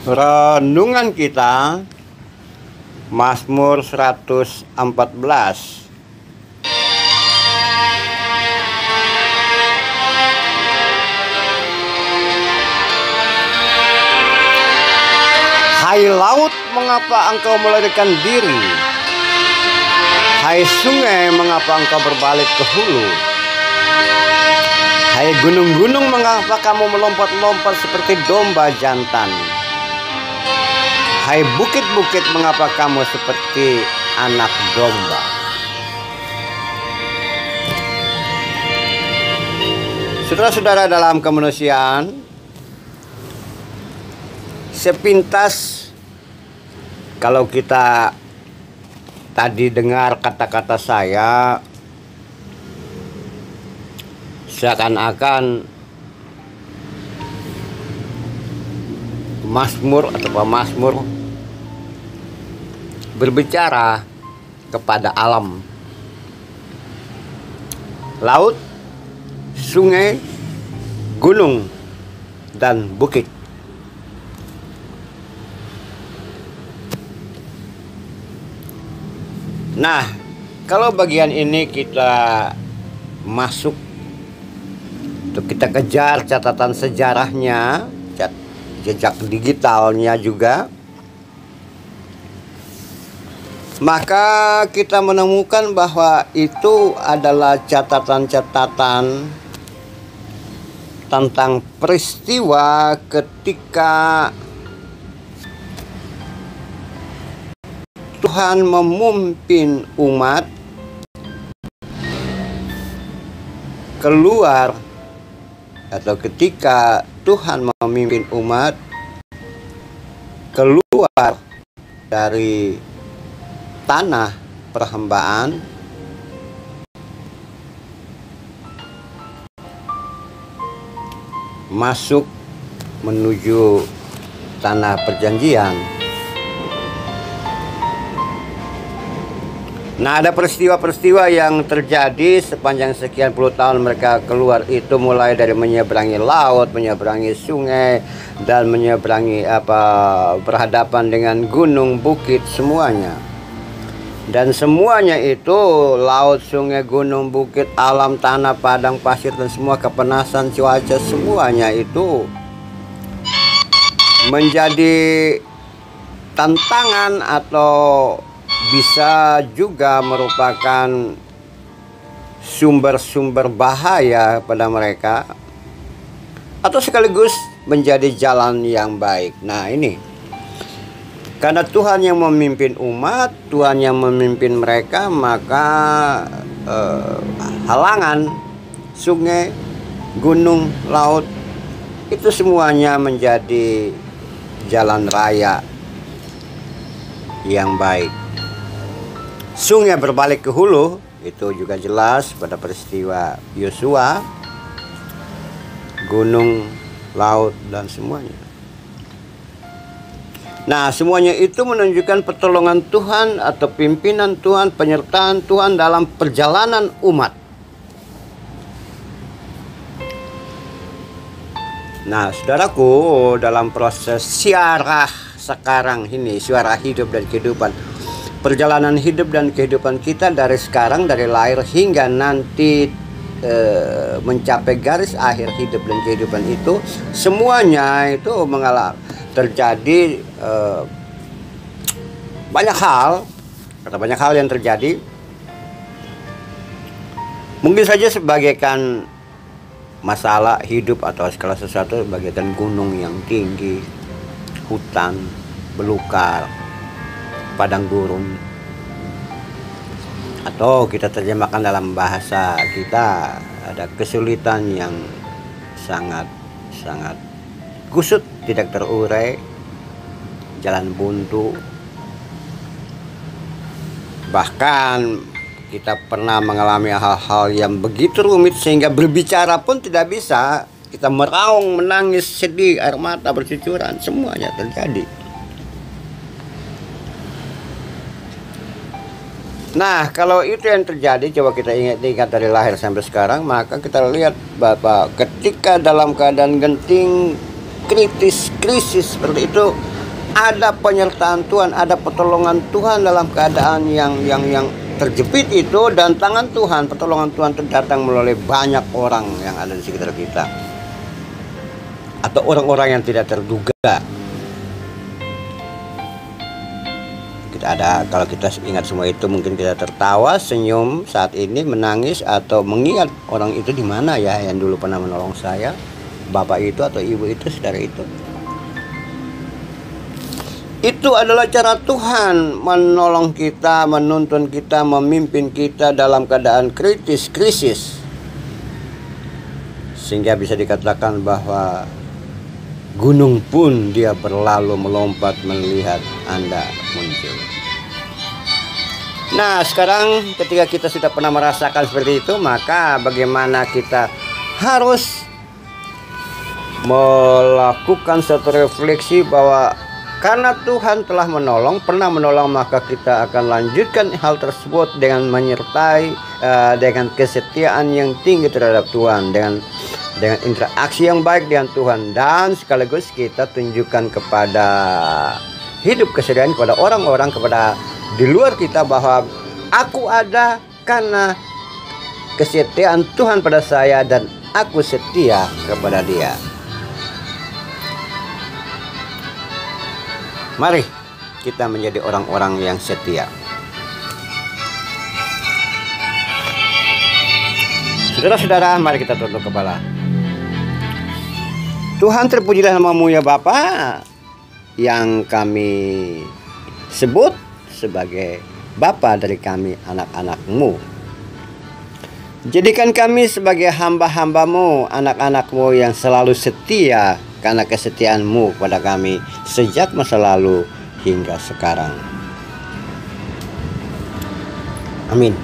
Renungan kita Mazmur 114. Hai laut, mengapa engkau melarikan diri? Hai sungai, mengapa engkau berbalik ke hulu? Hai gunung-gunung, mengapa kamu melompat-lompat seperti domba jantan? Hai bukit-bukit, mengapa kamu seperti anak domba? Saudara-saudara dalam kemanusiaan, sepintas kalau kita tadi dengar kata-kata saya, seakan-akan Mazmur atau pemazmur berbicara kepada alam, laut, sungai, gunung, dan bukit. Nah, kalau bagian ini kita masuk untuk kita kejar catatan sejarahnya, jejak digitalnya juga, maka kita menemukan bahwa itu adalah catatan-catatan tentang peristiwa ketika Tuhan memimpin umat keluar, atau ketika Tuhan memimpin umat keluar dari tanah perhambaan masuk menuju tanah perjanjian. Nah, ada peristiwa-peristiwa yang terjadi sepanjang sekian puluh tahun mereka keluar itu, mulai dari menyeberangi laut, menyeberangi sungai, dan menyeberangi berhadapan dengan gunung, bukit, semuanya. Dan semuanya itu, laut, sungai, gunung, bukit, alam, tanah, padang, pasir, dan semua kepanasan, cuaca, semuanya itu menjadi tantangan atau bisa juga merupakan sumber-sumber bahaya pada mereka, atau sekaligus menjadi jalan yang baik. Nah, ini karena Tuhan yang memimpin umat, Tuhan yang memimpin mereka, maka halangan, sungai, gunung, laut, itu semuanya menjadi jalan raya yang baik. Sungai berbalik ke hulu, itu juga jelas pada peristiwa Yosua, gunung, laut, dan semuanya. Nah, semuanya itu menunjukkan pertolongan Tuhan atau pimpinan Tuhan, penyertaan Tuhan dalam perjalanan umat. Nah, saudaraku, dalam proses siarah sekarang ini, suara hidup dan kehidupan, perjalanan hidup dan kehidupan kita dari sekarang, dari lahir hingga nanti mencapai garis akhir hidup dan kehidupan itu, semuanya itu terjadi banyak hal yang terjadi. Mungkin saja sebagaikan masalah hidup atau segala sesuatu, bagaikan gunung yang tinggi, hutan belukar, padang gurun, atau kita terjemahkan dalam bahasa kita, ada kesulitan yang sangat kusut, tidak terurai, jalan buntu, bahkan kita pernah mengalami hal-hal yang begitu rumit sehingga berbicara pun tidak bisa. Kita meraung, menangis, sedih, air mata bercucuran, semuanya terjadi. Nah, kalau itu yang terjadi, coba kita ingat dari lahir sampai sekarang, maka kita lihat bahwa ketika dalam keadaan genting, krisis seperti itu, ada penyertaan Tuhan, ada pertolongan Tuhan dalam keadaan yang terjepit itu, dan tangan Tuhan, pertolongan Tuhan datang melalui banyak orang yang ada di sekitar kita, atau orang-orang yang tidak terduga. Kalau kita ingat semua itu, mungkin kita tertawa, senyum saat ini, menangis, atau mengingat orang itu di mana ya yang dulu pernah menolong saya, bapak itu atau ibu itu, saudara itu. Itu adalah cara Tuhan menolong kita, menuntun kita, memimpin kita dalam keadaan krisis, sehingga bisa dikatakan bahwa gunung pun dia berlalu melompat melihat Anda muncul. Nah, sekarang ketika kita sudah pernah merasakan seperti itu, maka bagaimana kita harus melakukan satu refleksi bahwa karena Tuhan telah menolong, pernah menolong, maka kita akan lanjutkan hal tersebut dengan menyertai, dengan kesetiaan yang tinggi terhadap Tuhan, dengan interaksi yang baik dengan Tuhan, dan sekaligus kita tunjukkan kepada hidup kesediaan kepada orang-orang, kepada di luar kita, bahwa aku ada karena kesetiaan Tuhan pada saya dan aku setia kepada Dia. Mari kita menjadi orang-orang yang setia. Saudara-saudara, mari kita tunduk kepala. Tuhan, terpujilah nama-Mu ya Bapa, yang kami sebut sebagai Bapa dari kami, anak-anak-Mu. Jadikan kami sebagai hamba-hamba-Mu, anak-anak-Mu yang selalu setia, karena kesetiaan-Mu pada kami sejak masa lalu hingga sekarang. Amin.